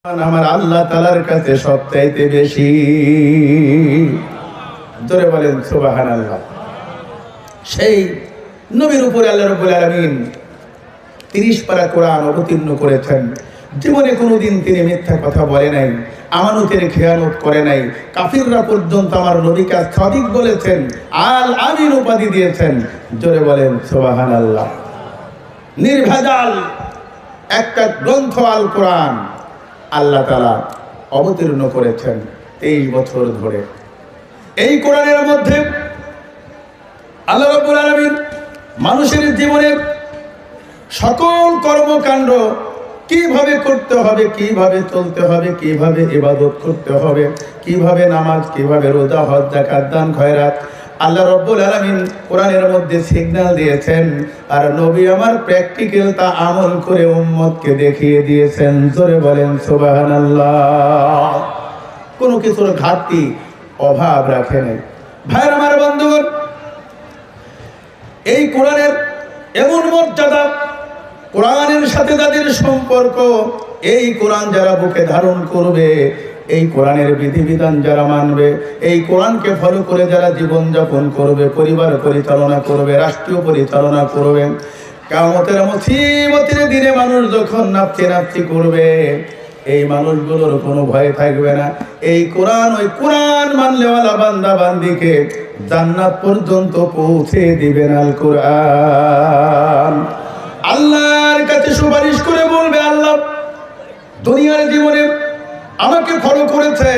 আমার আল্লাহ তাআলার কাছে সবচাইতে বেশি। জোরে বলেন সুবহানাল্লাহ। সেই নবীর উপরে আল্লাহ রাব্বুল আলামিন 30 পারা কোরআন অবতীর্ণ করেছেন। জীবনে কোনোদিন তিনি মিথ্যা কথা বলে নাই, আমানতের খেয়ানত করে নাই। কাফিররা পর্যন্ত আমার নবীকে সাদিক বলেছেন, আল আমিন উপাধি দিয়েছেন। জোরে বলেন সুবহানাল্লাহ। নির্ভেজাল একটা গ্রন্থ আল কোরআন আল্লাহ তাআলা অবতীর্ণ করেছেন 23 বছর ধরে। এই কোরআনের মধ্যে আল্লাহ রাব্বুল আলামিন মানুষের জীবনের সকল কর্মকাণ্ড কিভাবে করতে হবে, কিভাবে চলতে হবে, কিভাবে ইবাদত করতে হবে, কিভাবে নামাজ, কিভাবে রোজা, হজ, যাকাত, দান, খয়রাত আল্লাহ রাব্বুল আলামিন কোরআনের মধ্যে সিগন্যাল দিয়েছেন। আর নবী আমার প্র্যাকটিক্যাল তা আমল করে উম্মতকে দেখিয়ে দিয়েছেন। জোরে বলেন সুবহানাল্লাহ। কোনো কিছুর ঘাটতি অভাব রাখেন। ভাইরা আমার, বন্ধুগণ, এই কোরআনের এমন মর্যাদা, কোরআনের সাথে যাদের সম্পর্ক, এই কোরআন যারা বুকে ধারণ করবে, এই কোরআনের বিধিবিধান যারা মানবে, এই কোরআনকে ফলো করে যারা জীবনযাপন করবে, পরিবার পরিচালনা করবে, রাষ্ট্রীয় পরিচালনা করবে, কিয়ামতের মুসিবতের দিনে মানুষ যখন নাপতি করবে, এই মানুষগুলোর কোনো ভয় থাকবে না। এই কোরআন, ওই কোরআন মানলেওয়ালা বান্দা বান্দিকে জান্নাত পর্যন্ত পৌঁছে দিবেন আল কোরআন। আল্লাহর কাছে সুপারিশ করে বলবে, আল্লাহ দুনিয়ার জীবনে আমাকে ফলো করেছে,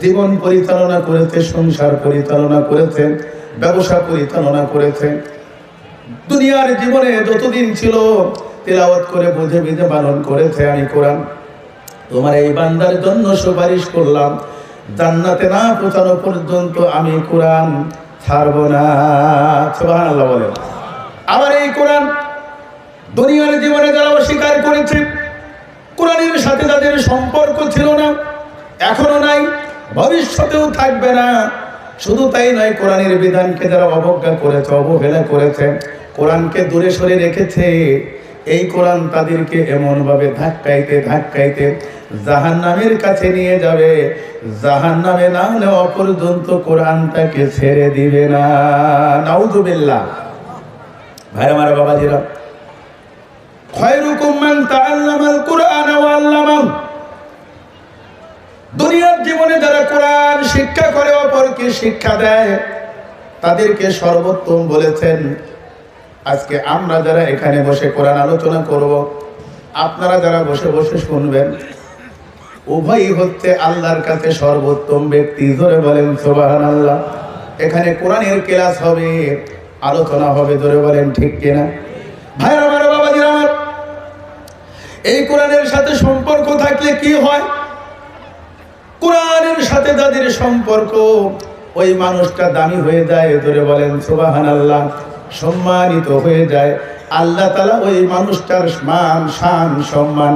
জীবন পরিচালনা করেছে, সংসার পরিচালনা করেছে, ব্যবসা পরিচালনা করেছে, দুনিয়ার জীবনে যতদিন ছিল তেলাওয়াত করে বুঝে বুঝে পালন করেছে। আমি কোরআন তোমার এই বান্দার জন্য সুপারিশ করলাম, জান্নাতে না পৌঁছানো পর্যন্ত আমি কোরআন ছাড়বো না। সুবহানাল্লাহ বলেন। আবার এই কোরআন দুনিয়ার জীবনে যারা অস্বীকার করেছে, কোরআনের সাথে যাদের সম্পর্ক ছিল না, এখনো নাই, ভবিষ্যতেও থাকবে না, শুধু তাই নয়, কোরআনের বিধানকে যারা অবজ্ঞা করেছে, অবহেলা করেছে, কোরআনকে দূরে সরে রেখেছে, এই কোরআন তাদেরকে এমনভাবে ধাক্কাইতে ধাক্কাইতে জাহান্নামের কাছে নিয়ে যাবে, জাহান্নামে না নেওয়া পর্যন্ত কোরআন তাকে ছেড়ে দিবে না। নাউযুবিল্লাহ। ভাই আমার, বাবাজিরা, খায়রুকুম মান তাআল্লামাল কুরআন ওয়া আল্লামাহু। দুনিয়ার জীবনে যারা কোরআন শিক্ষা করে, অপরকে শিক্ষা দেয়, তাদেরকে সর্বোত্তম বলেছেন। আজকে আমরা যারা এখানে বসে কোরআন আলোচনা করব, আপনারা যারা বসে বসে শুনবেন, উভয়ই হচ্ছে আল্লাহর কাছে সর্বোত্তম ব্যক্তি। জোরে বলেন সুবহানাল্লাহ। এখানে কোরআনের ক্লাস হবে, আলোচনা হবে। জোরে বলেন ঠিক কিনা? ভাই আমার, বাবাজিরা আমার, এই কোরআনের সাথে সম্পর্ক থাকলে কি হয়? কোরআনের সাথে যাদের সম্পর্ক, ওই মানুষটা দামি হয়ে যায়। জোরে বলেন সুবহানাল্লাহ। সম্মানিত হয়ে যায়। আল্লাহ তাআলা ওই মানুষটার মান, শান, সম্মান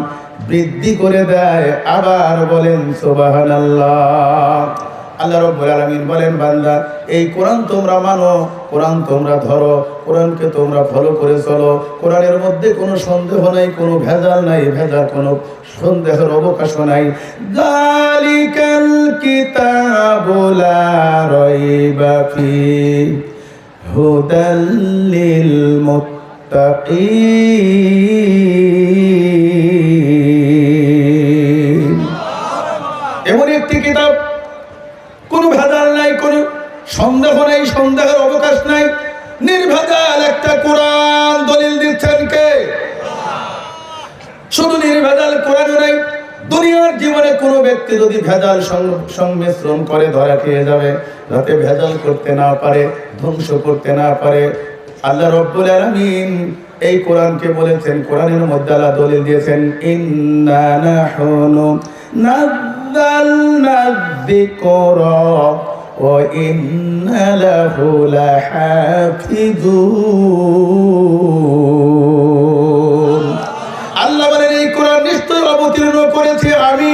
বৃদ্ধি করে দেয়। আবার বলেন সুবহানাল্লাহ। আল্লাহ রাব্বুল আলামিন বলেন, বান্দা এই কোরআন তোমরা মানো, কোরআন তোমরা ধরো, কোরআনকে তোমরা ফলো করে চলো। কোরআনের মধ্যে কোনো সন্দেহ নাই, কোনো ভেজাল নাই, ভেজাল কোনো সন্দেহের অবকাশ নাই। যালিকাল কিতাবু লা রাইবা ফীহি হুদাল লিল মুত্তাকিন। এমন একটি কিতাব, কোনো ভেজাল নাই, কোনো সন্দেহ নাই, সন্দেহের অবকাশ নাই, নির্ভেজাল একটা কোরআন। দলিল দিচ্ছেন কে? শুধু নির্ভেজাল কোরআন নাই, দুনিয়ার জীবনে কোনো ব্যক্তি যদি ভেজাল সংমিশ্রণ করে ধরা খেয়ে যাবে, যাতে ভেজাল করতে না পারে, ধ্বংস করতে না পারে। আল্লাহ রাব্বুল আলামিন এই কোরআনকে বলেছেন, কোরআনের মধ্যে আল্লাহ দলিল দিয়েছেন, ইন্না নাহনু নাযালনা যিকরা ওয়া ইন্না লাহু লাহাফিজুন। আল্লাহ বলেন, এই কোরআন নিশ্চয় অবতীর্ণ করেছি আমি,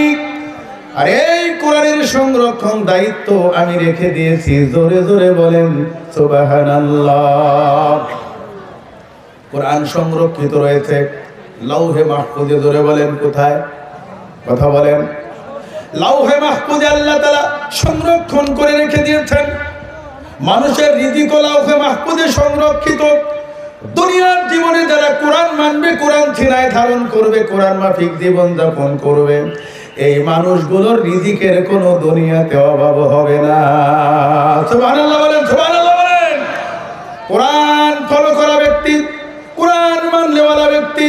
আর এই কোরআনের সংরক্ষণ দায়িত্ব আমি রেখে দিয়েছি। জোরে জোরে বলেন সুবহানাল্লাহ। কোরআন সংরক্ষিত রয়েছে লৌহে মাহফুজে। জোরে বলেন কোথায়? কথা বলেন। লাউহে মাহফুজে আল্লাহ তাআলা সংরক্ষণ করে রেখে দিয়েছেন। মানুষের রিজিক লাউহে মাহফুজে সংরক্ষিত। দুনিয়ার জীবনে যারা কোরআন মানবে, কোরআন সিনায় ধারণ করবে, কোরআন মাফিক জীবন যাপন করবে, এই মানুষগুলোর রিজিকের কোনো দুনিয়াতে অভাব হবে না। সুবহানাল্লাহ বলেন, সুবহানাল্লাহ বলেন। কোরআন ফলো করা ব্যক্তি, কোরআন মানলেওয়ালা ব্যক্তি,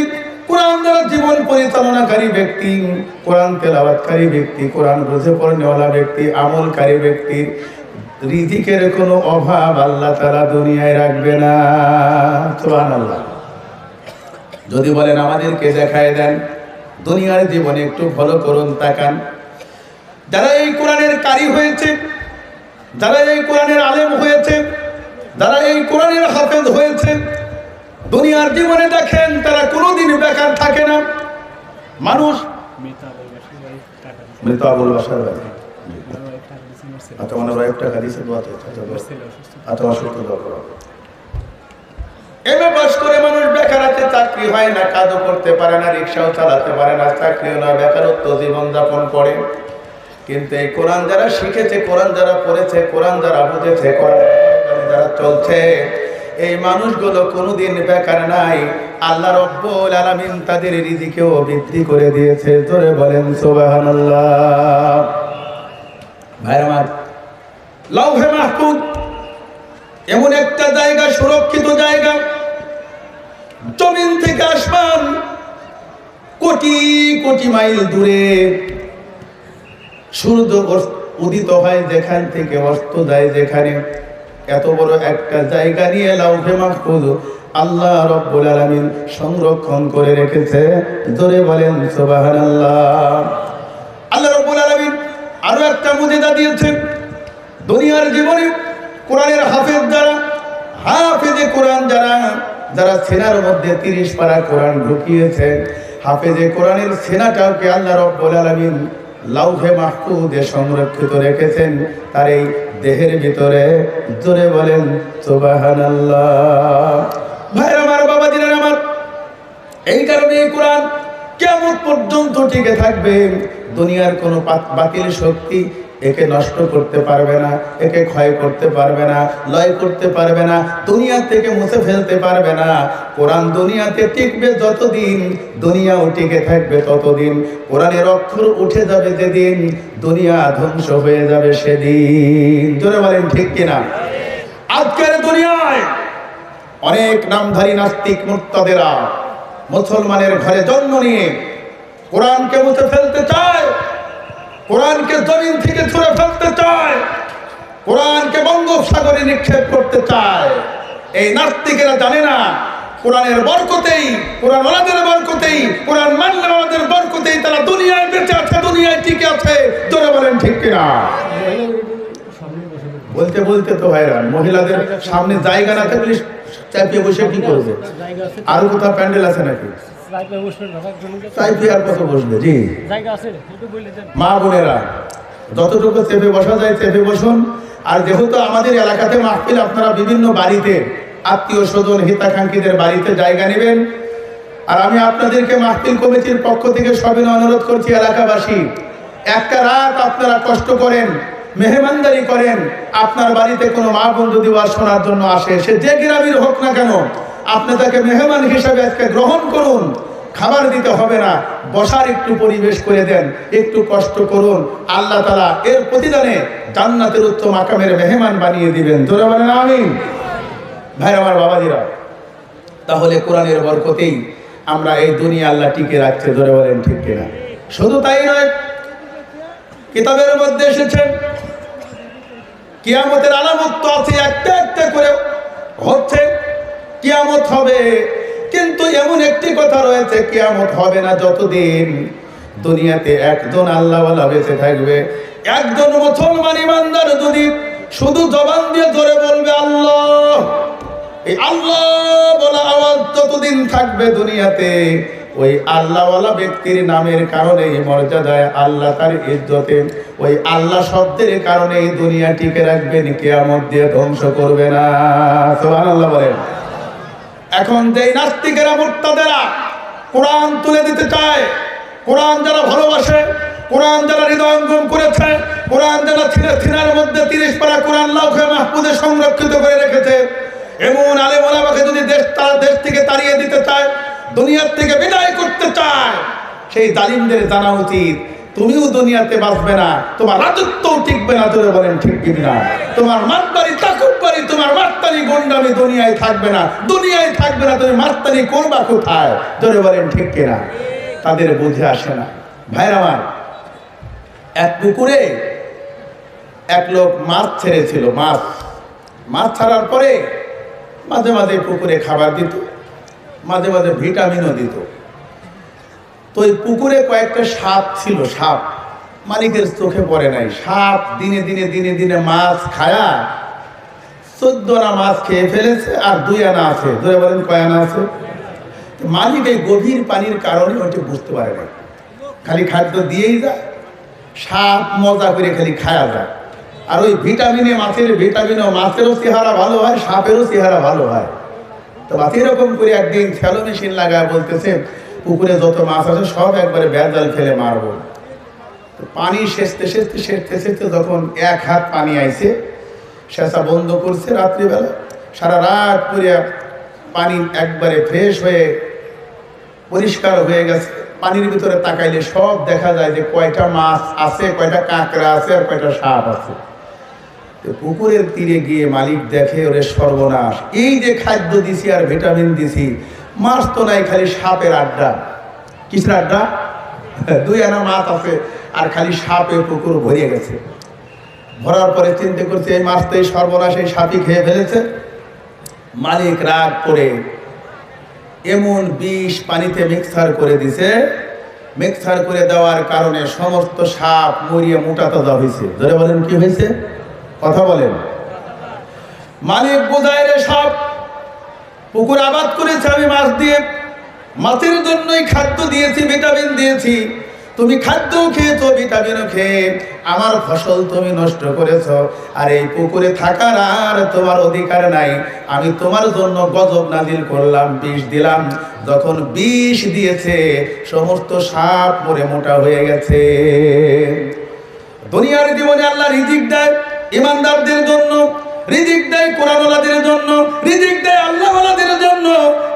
কোরআন দ্বারা জীবন পরিচালনাকারী ব্যক্তি, কোরআন তেলাওয়াতকারী ব্যক্তি, কোরআন বুঝে পড়নেওয়ালা ব্যক্তি, আমলকারী ব্যক্তি, রিজিকের কোনো অভাব আল্লাহ তাআলা দুনিয়ায় রাখবে না। সুবহানাল্লাহ। যদি বলেন আমাদেরকে দেখায় দেন দুনিয়ার জীবনে, একটু ফলো করুন, তাকান। যারা এই কোরআনের কারি হয়েছে, যারা এই কোরআনের আলেম হয়েছে, যারা এই কোরআনের হাফেজ হয়েছে, দুনিয়ার জীবনে দেখেন তারা কোনোদিন বেকার থাকে না। মানুষ মৃত আবুল বাসার বাড়ি, আচ্ছা মনে হয় একটা হাদিসে দোয়া আছে, আচ্ছা অসুস্থ দোয়া করো। এমএ পাস করে মানুষ বেকার আছে, চাকরি হয় না, কাজও করতে পারে না, রিক্সাও চালাতে পারে না, চাকরিও না, বেকারত্ব জীবন যাপন করে। কিন্তু এই কোরআন যারা শিখেছে, কোরআন যারা পড়েছে, কোরআন যারা বুঝেছে, কোরআন যারা চলছে, এই মানুষগুলো কোনোদিন বেকার নাই। আল্লাহ রাব্বুল আলামিন তাদের রিজিকেও বৃদ্ধি করে দিয়েছে। জোরে বলেন সুবহানাল্লাহ। ভাই আমার, লাউহে মাহফুজ এমন একটা জায়গা, সুরক্ষিত জায়গা, জমিন থেকে আসমান কোটি কোটি মাইল দূরে। সূর্য উদিত হয় যেখান থেকে, অস্ত যায় যেখানে, এত বড় একটা জায়গা নিয়ে লাউহে মাহফুজ আল্লাহ রাব্বুল আলামিন সংরক্ষণ করে রেখেছে। জোরে বলেন সুবহানাল্লাহ। আল্লাহ রাব্বুল আলামিন আরো একটা মুজিজা দিয়েছেন দুনিয়ার জীবনে। কোরআনের হাফেজ যারা, হাফেজে কোরআন যারা, যারা সিনার মধ্যে 30 পারা কোরআন ঢুকিয়েছে, হাফেজে কোরআনের সিনাটাকে আল্লাহ রাব্বুল আলামিন লাউহে মাহফুজে সংরক্ষিত রেখেছেন তার এই দেহের ভিতরে। জোরে বলেন সুবহানাল্লাহ। ভাই আমার, বাবাজিরা আমার, এই কারণে এই কোরআন কিয়ামত পর্যন্ত টিকে থাকবে। দুনিয়ার কোনো বাতিল শক্তি একে নষ্ট করতে পারবে না, একে ক্ষয় করতে পারবে না, লয় করতে পারবে না, দুনিয়া থেকে মুছে ফেলতে পারবে না। কোরআন দুনিয়াতে টিকবে যতদিন, দুনিয়াও টিকে থাকবে ততদিন। কোরআনের অক্ষর উঠে যাবে যেদিন, দুনিয়া ধ্বংস হয়ে যাবে সেদিন। জোরে বলেন ঠিক কিনা? আজকের দুনিয়ায় অনেক নামধারী নাস্তিক মুরতাদেরা মুসলমানের ঘরে জন্ম নিয়ে কোরআনকে মুছে ফেলতে চায়, কোরআনকে জমিন থেকে ছুঁড়ে ফেলতে চায়, কোরআনকে বঙ্গোপসাগরে নিক্ষেপ করতে চায়। এই নাস্তিকেরা জানে না কোরআনের বরকতেই, কোরআন ওয়ালাদের বরকতেই, কোরআন মানলে ওয়ালাদের বরকতেই তারা দুনিয়ায় বেঁচে আছে, দুনিয়ায় টিকে আছে। জোরে বলেন ঠিক কিনা? বলতে বলতে তো হয়রান। মহিলাদের সামনে জায়গা না থাকলে চাপিয়ে বসে কি করবে? আরো কোথাও প্যান্ডেল আছে নাকি? আর কত বসবে? জি মা বোনেরা, যতটুকু চেপে বসা যায় চেপে বসুন। আর যেহেতু আমাদের এলাকাতে মাহফিল, আপনারা বিভিন্ন বাড়িতে আত্মীয় স্বজন হিতাকাঙ্ক্ষীদের বাড়িতে জায়গা নেবেন। আর আমি আপনাদেরকে মাহফিল কমিটির পক্ষ থেকে সবিনয় অনুরোধ করছি, এলাকাবাসী, একটা রাত আপনারা কষ্ট করেন, মেহমানদারি করেন। আপনার বাড়িতে কোনো মা বোন যদি ওয়াজ শোনার জন্য আসে, সে যে গ্রামের হোক না কেন, আপনি তাকে মেহমান হিসাবে আজকে গ্রহণ করুন। খাবার দিতে হবে না, বসার একটু পরিবেশ করে দেন, একটু কষ্ট করুন। আল্লাহ তাআলা এর প্রতিদানে জান্নাতের উত্তম মাকামের মেহমান বানিয়ে দিবেন। জোরে বলেন আমিন। ভাই আমার, বাবাজিরা, তাহলে কোরআনের বরকতেই আমরা এই দুনিয়া আল্লাহ টিকে রাখছে। জোরে বলেন ঠিক কিনা? শুধু তাই নয়, কিতাবের মধ্যে এসেছে কিয়ামতের আলামত তো আছে, একটা একটা করে হচ্ছে, কিয়ামত হবে। কিন্তু এমন একটি কথা রয়েছে, কিয়ামত হবে না যতদিন দুনিয়াতে একজন আল্লাহওয়ালা বেঁচে থাকবে। একজন মুসলমান ইমানদার যদি শুধু জবান দিয়ে জোরে বলবে আল্লাহ, এই আল্লাহ বলা আওয়াজ যতদিন থাকবে দুনিয়াতে, ওই আল্লাহওয়ালা ব্যক্তির নামের কারণে, মর্যাদায়, আল্লাহ তার ইজ্জতে, ওই আল্লাহ শব্দের কারণে দুনিয়া টিকে রাখবেন, কিয়ামত দিয়ে ধ্বংস করবে না। সুবহানাল্লাহ বলেন। এখন যেই নাস্তিকেরা মুরতাদেরা কোরআন তুলে দিতে চায়, কোরআন যারা ভালোবাসে, কোরআন যারা হৃদয়ঙ্গম করেছে, কোরআন যারা সিনার মধ্যে 30 পারা কোরআন লাউহে মাহফুজে সংরক্ষিত করে রেখেছে, এমন আলেম ওলামাকে যদি দেশ থেকে তাড়িয়ে দিতে চায়, দুনিয়ার থেকে বিদায় করতে চায়, সেই জালিমদের জানা উচিত তুমিও দুনিয়াতে বাঁচবে না, তোমার রাজত্বও টিকবে না। তোরে বলেন ঠিক কিনা? তোমার মাতবাড়ি তাকুববাড়ি, তোমার মাস্তানি গন্ডামি দুনিয়ায় থাকবে না, দুনিয়ায় থাকবে না। তুমি মাস্তানি করবা কোথায়? তোরে বলেন ঠিক কিনা? তাদের বুঝে আসে না। ভাইরা আমার, এক পুকুরে এক লোক মাছ ছেড়েছিল। মাছ ছাড়ার পরে মাঝে মাঝে পুকুরে খাবার দিত, মাঝে মাঝে ভিটামিনও দিত। তো ওই পুকুরে কয়েকটা সাপ ছিল। সাপ মালিকের চোখে পড়ে নাই। সাপ দিনে দিনে দিনে দিনে মাছ খায়া 14 আনা মাছ খেয়ে ফেলেছে, আর 2 আনা আছে। ধরে বলেন কয় আনা আছে? মালিক এই গভীর পানির কারণে ওইটা বুঝতে পারে না, খালি খাদ্য দিয়েই যায়, সাপ মজা করে খালি খায়া যায়। আর ওই ভিটামিনে, মাছের ভিটামিনও, মাছেরও চেহারা ভালো হয়, সাপেরও চেহারা ভালো হয়। তো এরকম করে একদিন ফেলো মেশিন লাগায় বলতেছে পুকুরে যত মাছ আছে সব একবারে ভেজাল ফেলে মারবো। তো পানি সেচতে সেচতে সেচতে সেচতে যখন 1 হাত পানি আইছে, সেচা বন্ধ করছে রাত্রিবেলা। সারা রাত করে পানি একবারে ফ্রেশ হয়ে পরিষ্কার হয়ে গেছে। পানির ভিতরে তাকাইলে সব দেখা যায় যে কয়টা মাছ আছে, কয়টা কাঁকড়া আছে, আর কয়টা সাপ আছে। তো পুকুরের তীরে গিয়ে মালিক দেখে, ওরে সর্বনাশ, এই যে খাদ্য দিছি আর ভিটামিন দিছি, মাছ তো নাই, খালি সাপের আড্ডা। কিসের আড্ডা? 2 আনা মাছ আছে আর খালি সাপে পুকুর ভরিয়ে গেছে। ভরার পরে চিন্তা করছে এই মাছ তো এই সর্বনাশ, এই সাপই খেয়ে ফেলেছে। মালিক রাগ করে এমন বিষ পানিতে মিক্সার করে দিছে। মিক্সার করে দেওয়ার কারণে সমস্ত সাপ মরিয়ে মোটা তাজা হয়েছে। ধরে বলেন কি হয়েছে? কথা বলেন। মালিক বোঝায়, রে সাপ, পুকুর আবাদ করেছে আমি মাছ দিয়ে, মাছের জন্যই খাদ্য দিয়েছি, ভিটামিন দিয়েছি। তুমি খাদ্যও খেয়েছো, ভিটামিনও খেয়ে আমার ফসল তুমি নষ্ট করেছো। আর এই পুকুরে থাকার আর তোমার অধিকার নাই। আমি তোমার জন্য গজব নাজিল করলাম, বিষ দিলাম। যখন বিষ দিয়েছে, সমস্ত সাপ মরে মোটা হয়ে গেছে। দুনিয়ার জীবনে আল্লাহ রিজিক দেয় ইমানদারদের জন্য, রিজিক দেয় কোরআনওয়ালাদের জন্য, রিজিক দেয় আল্লাহওয়ালাদের জন্য।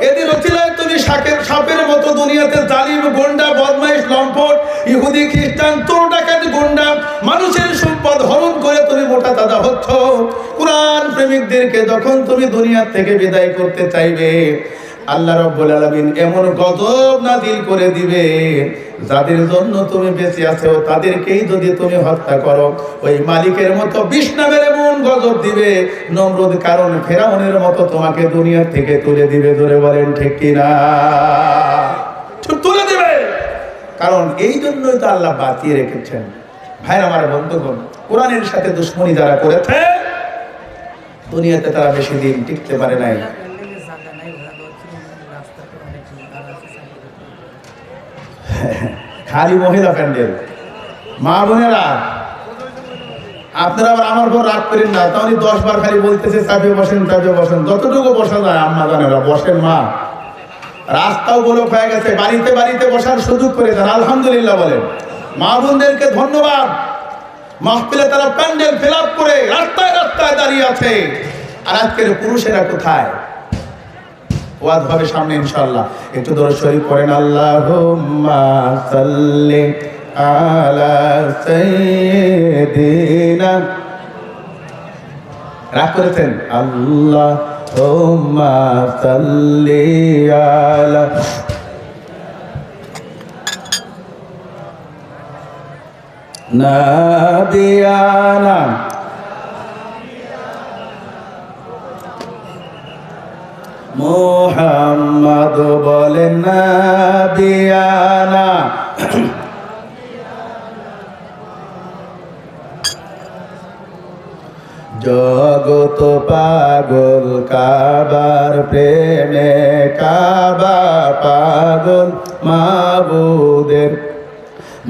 এদের ওসিলায় তুমি সাপের মতো দুনিয়াতে জালিম, গুন্ডা, বদমাইশ, লম্পট, ইহুদি, খ্রিস্টান, চোর, ডাকাত, গুন্ডা, মানুষের সম্পদ হরণ করে তুমি মোটা তাজা হচ্ছ। কোরআন প্রেমিকদেরকে যখন তুমি দুনিয়া থেকে বিদায় করতে চাইবে, আল্লাহ রাব্বুল আলামিন এমন গজব নাজিল করে দিবে, যাদের জন্য তুমি বেঁচে আছো তাদেরকেই যদি তুমি হত্যা করো, ওই মালিকের মতো বিষ নামের এমন গজব দিবে, নমরুদ কারণ ফেরাউনের মতো তোমাকে দুনিয়া থেকে তুলে দিবে। ধরে বলেন ঠিক কিনা? তুলে দিবে। কারণ এই জন্যই তো আল্লাহ বাঁচিয়ে রেখেছেন। ভাইরা আমার, বন্ধুগণ, কোরআনের সাথে দুশমনি যারা করেছে, দুনিয়াতে তারা বেশি দিন টিকতে পারে নাই। খালি মহিলা প্যান্ডেল। মা বোনেরা, আপনারা আবার আমার উপর রাগ করেন না। তাহলে 10 বার খালি বলতেছে চাপে বসেন, চাপে বসেন। যতটুকু বসা যায় আম্মা জানেরা বসেন। মা, রাস্তাও ব্লক হয়ে গেছে, বাড়িতে বাড়িতে বসার সুযোগ করে দেন। আলহামদুলিল্লাহ বলেন। মা বোনদেরকে ধন্যবাদ। মাহফিলে তারা প্যান্ডেল ফিল আপ করে রাস্তায় রাস্তায় দাঁড়িয়ে আছে। আর আজকের পুরুষেরা কোথায়? ওয়াজ হবে সামনে ইনশাআল্লাহ। একটু দরুদ শরীফ পড়েন। আল্লাহুম্মা সাল্লি আলা সাইয়্যিদিনা। রাগ করেছেন? আল্লাহুম্মা সাল্লি আলা নাবিয়ানা মুহাম্মদ। বলেন নাবিয়ানা। জগত পাগল কাবার প্রেমে, কাবা পাগল মাবুদের,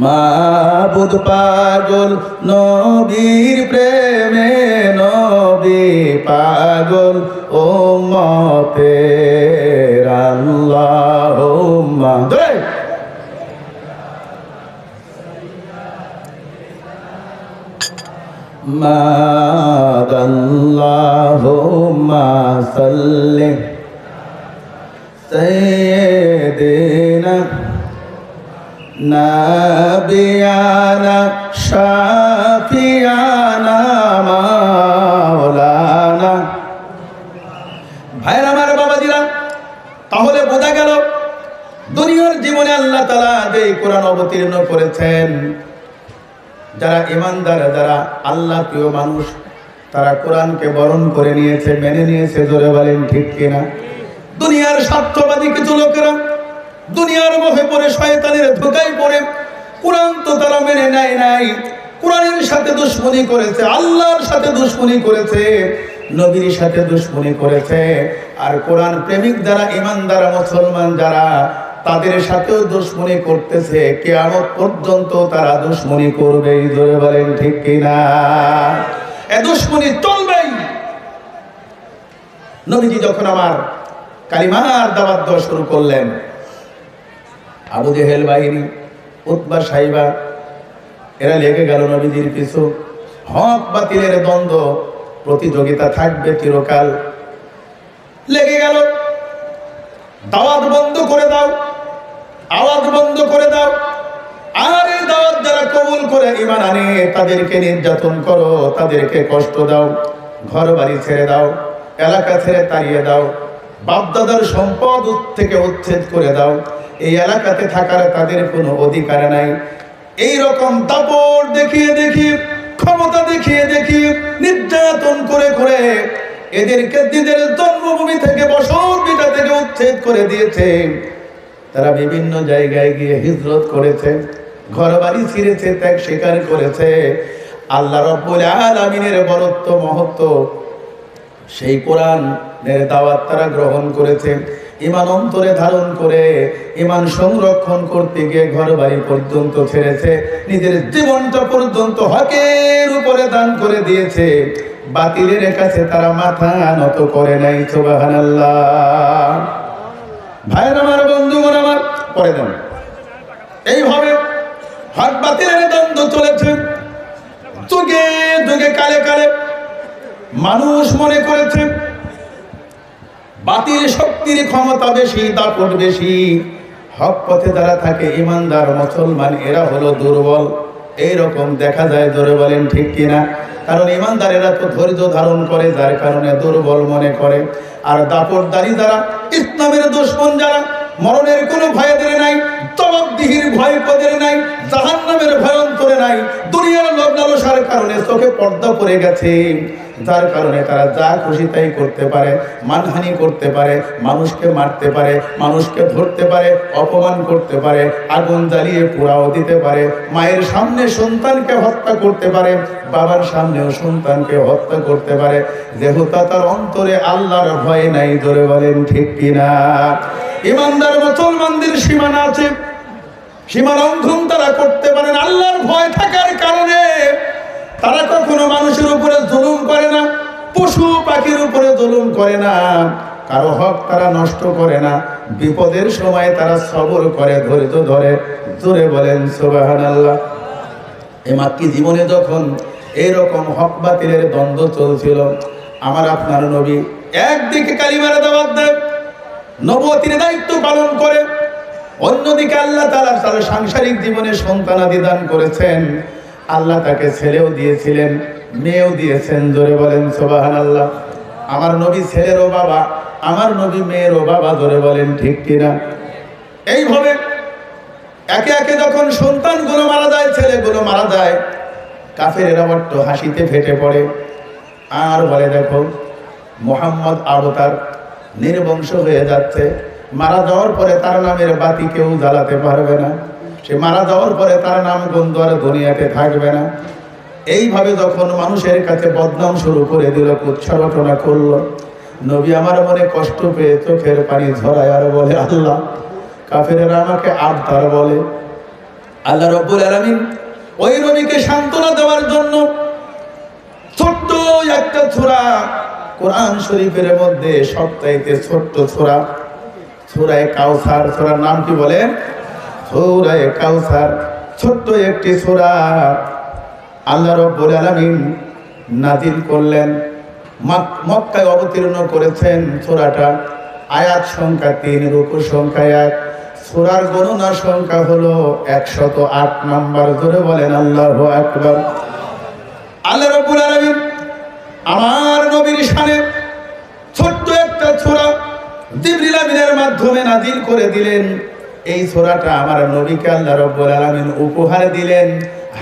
মাবুদ পাগল নবীর প্রেমে, নবী পাগল উম্মতের। আল্লাহুম্মা মাদাল্লাহুম্মা সাল্লি সাইয়্যিদিনা নাবিয়ানা শাফিয়ানা মাওলানা। ভাইরা আমার, বাবাজিরা, তাহলে বোঝা গেল দুনিয়ার জীবনে আল্লাহ তাআলা যে কোরআন অবতীর্ণ করেছেন, যারা ঈমানদার, যারা আল্লাহ প্রিয় মানুষ, তারা কোরআনকে বরণ করে নিয়েছে, মেনে নিয়েছে। জোরে বলেন ঠিক কিনা? দুনিয়ার স্বার্থবাদী কিছু লোকেরা দুনিয়ার মোহে পড়ে, শয়তানের ধোঁকায় পড়ে কোরআন তো তারা মেনে নেয় নাই, কোরআনের সাথে দুশমনি করেছে, আল্লাহর সাথে দুশমনি করেছে, নবীর সাথে দুশমনি করেছে। আর কোরআন প্রেমিক যারা, ঈমানদার মুসলমান যারা, তাদের সাথেও দুশমনি করতেছে। কিয়ামত পর্যন্ত তারা দুশমনি করবে। জোরে বলেন ঠিক কিনা? এ দুশমনি চলবেই। নবীজি যখন আমার কালিমার দাওয়াত দেওয়া শুরু করলেন, আবু জেহেল বাহিনী, উতবা সাইবা, এরা লেগে গেল নবীজির পিছু। হক বাতিলের দ্বন্দ্ব, প্রতিযোগিতা থাকবে চিরকাল। লেগে গেল, দাওয়াত বন্ধ করে দাও, আওয়াজ বন্ধ করে দাও। আর এই দাওয়াত যারা কবুল করে ঈমান আনে, তাদেরকে নির্যাতন করো, তাদেরকে কষ্ট দাও, ঘর বাড়ি ছেড়ে দাও, এলাকা ছেড়ে তাড়িয়ে দাও, বাপদাদার সম্পদ থেকে উচ্ছেদ করে দাও। এই এলাকাতে থাকার তাদের কোনো অধিকার নাই। এই রকম দাপট দেখিয়ে দেখিয়ে, ক্ষমতা দেখিয়ে দেখিয়ে, নির্যাতন করে করে এদেরকে নিজের জন্মভূমি থেকে, বসত ভিটা থেকে উচ্ছেদ করে দিয়েছে। তারা বিভিন্ন জায়গায় গিয়ে হিজরত করেছে, ঘর বাড়ি ছিঁড়েছে, ত্যাগ স্বীকার করেছে। আল্লাহ রাব্বুল আলামিনের বরত্ব, মহত্ব, সেই কোরআনের দাওয়াত তারা গ্রহণ করেছে। ঈমান অন্তরে ধারণ করে ঈমান সংরক্ষণ করতে গিয়ে ঘর বাড়ি পর্যন্ত ছেড়েছে, নিজের জীবনটা পর্যন্ত হকের উপরে দান করে দিয়েছে। বাতিলের কাছে তারা মাথা নত করে নাই। সুবহানাল্লাহ। ভাইরা আমার, বন্ধুগণ আমার, পরে দেন। এইভাবে হক বাতিলের দ্বন্দ্ব চলেছে যুগে যুগে, কালে কালে। মানুষ মনে করেছে বাতিল শক্তির ক্ষমতা বেশি, দাপট বেশি। হক পথে যারা থাকে, ঈমানদার মুসলমান, এরা হলো দুর্বল। এইরকম দেখা যায়। জোরে বলেন ঠিক কিনা? কারণ ঈমানদারেরা তো ধৈর্য ধারণ করে, যার কারণে দুর্বল মনে করে। আর দাপটদারী যারা, ইসলামের দুশমন যারা, মরণের কোনো ভয় এদের নাই, জবাবদিহির ভয় পদের নাই, জাহান্নামের ভয় অন্তরে নাই। দুনিয়ার লোভ লালসার কারণে চোখে পর্দা পড়ে গেছে, যার কারণে তারা যা খুশি তাই করতে পারে, মানহানি করতে পারে, মানুষকে মারতে পারে, মানুষকে ধরতে পারে, অপমান করতে পারে, আগুন জ্বালিয়ে পোড়াও দিতে পারে, মায়ের সামনে সন্তানকে হত্যা করতে পারে, বাবার সামনেও সন্তানকে হত্যা করতে পারে। যেহেতু তার অন্তরে আল্লাহর ভয় নাই। জোরে বলেন ঠিক কিনা? ঈমানদার মুসলমানদের সীমানা আছে, সীমা লঙ্ঘন তারা করতে পারেন। আল্লাহর ভয় থাকার কারণে তারা কখনো মানুষের উপরে জুলুম করে না, পশু পাখির উপরে জুলুম করে না, কারো হক তারা নষ্ট করে না। বিপদের সময় তারা সবর করে, ধৈর্য ধরে। জোরে বলেন সুবহানাল্লাহ। এই মাক্কি জীবনে যখন এরকম হক বাতিলের দ্বন্দ্ব চলছিল, আমার আপনার নবী একদিকে কালিমার দাওয়াত দেয়, নবুয়তের দায়িত্ব পালন করে, অন্যদিকে আল্লাহ তাআলা তার সাংসারিক জীবনে সন্তানাদি দান করেছেন। আল্লাহ তাকে ছেলেও দিয়েছিলেন, মেয়েও দিয়েছেন। জোরে বলেন সুবহানাল্লাহ। আমার নবী ছেলেরও বাবা, আমার নবী মেয়েরও বাবা। জোরে বলেন ঠিক কিনা? এইভাবে একে একে যখন সন্তানগুলো মারা যায়, ছেলেগুলো মারা যায়, কাফেরেরা বড্ড হাসিতে ফেটে পড়ে আর বলে, দেখো মুহাম্মদ অবতার নির্বংশ হয়ে যাচ্ছে, মারা যাওয়ার পরে তার নামের বাতি কেউ জ্বালাতে পারবে না, সে মারা যাওয়ার পরে তার নাম গন্ধ আর দুনিয়াতে থাকবে না। এইভাবে যখন মানুষের কাছে বদনাম শুরু করে দিল, কুৎসা ঘটনা করলো, নবী আমার মনে কষ্ট পেয়ে চোখের পানি ঝরায় আর বলে, আল্লাহ, কাফেরেরা আমাকে আবতার বলে। আল্লাহ রাব্বুল আলামিন ওই নবীকে সান্ত্বনা দেওয়ার জন্য ছোট্ট একটা সূরা কোরআন শরীফের মধ্যে, সবচাইতে ছোট্ট সূরা, সূরা কাউসার। সূরার নাম কি বলেন? সূরা কাউসার। ছোট্ট একটি সূরা। আল্লাহ রাব্বুল আলামিন নাজিল করলেন। মক্কায় অবতীর্ণ করেছেন সূরাটা। আয়াত সংখ্যা 3, রুকু সংখ্যা 1, সূরার গণনা সংখ্যা হলো 108 নাম্বার। জোরে বলেন আল্লাহু আকবার। আল্লাহ রাব্বুল আলামিন আমার নবীর শানে ছোট্ট একটা সূরা জিবরিল আমিনের মাধ্যমে নাজিল করে দিলেন। এই সূরাটা আমার নবীকে আল্লাহ রাব্বুল আলামিন উপহার দিলেন,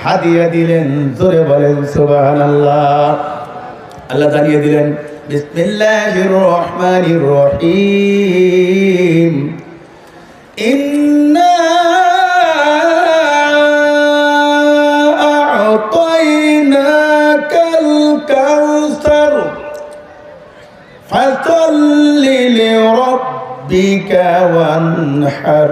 হাদিয়া দিলেন। জোরে বলেন সুবহানাল্লাহ। আল্লাহ জানিয়ে দিলেন, বিসমিল্লাহির রহমানির রহিম, ইন্না আ'তাইনাকাল কাউসার ফাসাল্লি লিরাব্বিকা ওয়ানহার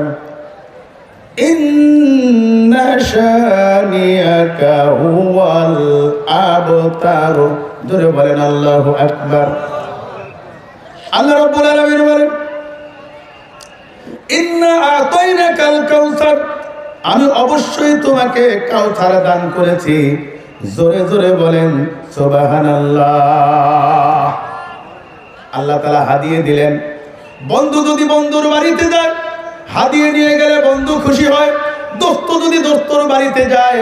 ইন্না শানিয়াকা হুয়াল আবতার। জোরে বলেন আল্লাহু আকবার। আল্লাহ রাব্বুল আলামিন বলেন, ইন্না আ'তাইনাকাল কাউসার, আমি অবশ্যই তোমাকে কাউসার দান করেছি। জোরে জোরে বলেন সুবহানাল্লাহ। আল্লাহ তাআলা হাদিয়ে দিলেন। বন্ধু যদি বন্ধুর বাড়িতে যায়, হাদিয়ে নিয়ে গেলে বন্ধু খুশি হয়। দোস্ত যদি দোস্তর বাড়িতে যায়,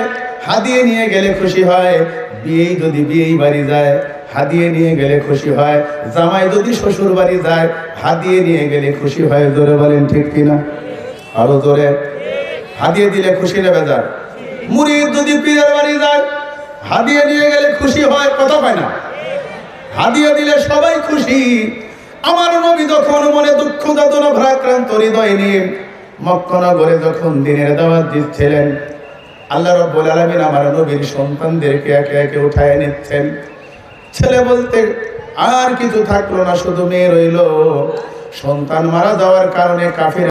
হাদিয়ে নিয়ে গেলে খুশি হয়। বিয়ে যদি বিয়ে বাড়ি যায়, হাদিয়ে নিয়ে গেলে খুশি হয়। জামাই যদি শ্বশুর বাড়ি যায়, হাদিয়ে নিয়ে গেলে খুশি হয়। জোরে বলেন ঠিক কিনা? আরো জোরে। হাদিয়ে দিলে খুশি না বেজার? মুরিদ যদি পীরের বাড়ি যায়, হাদিয়ে নিয়ে গেলে খুশি হয়। কথা পায় না? হাদিয়ে দিলে সবাই খুশি। আমার নবী যখন মনে দুঃখ যাতনা ভারাক্রান্ত হৃদয় নিয়ে মক্কা নগরে যখন দ্বীনের দাওয়াত দিচ্ছিলেন, আল্লাহ রাব্বুল আলামিন আমার নবীর সন্তানদেরকে একে একে উঠায় নিচ্ছেন। ছেলে বলতে আর কিছু থাকলো না, শুধু মেয়ে রইল। সন্তান মারা যাওয়ার কারণে কাফির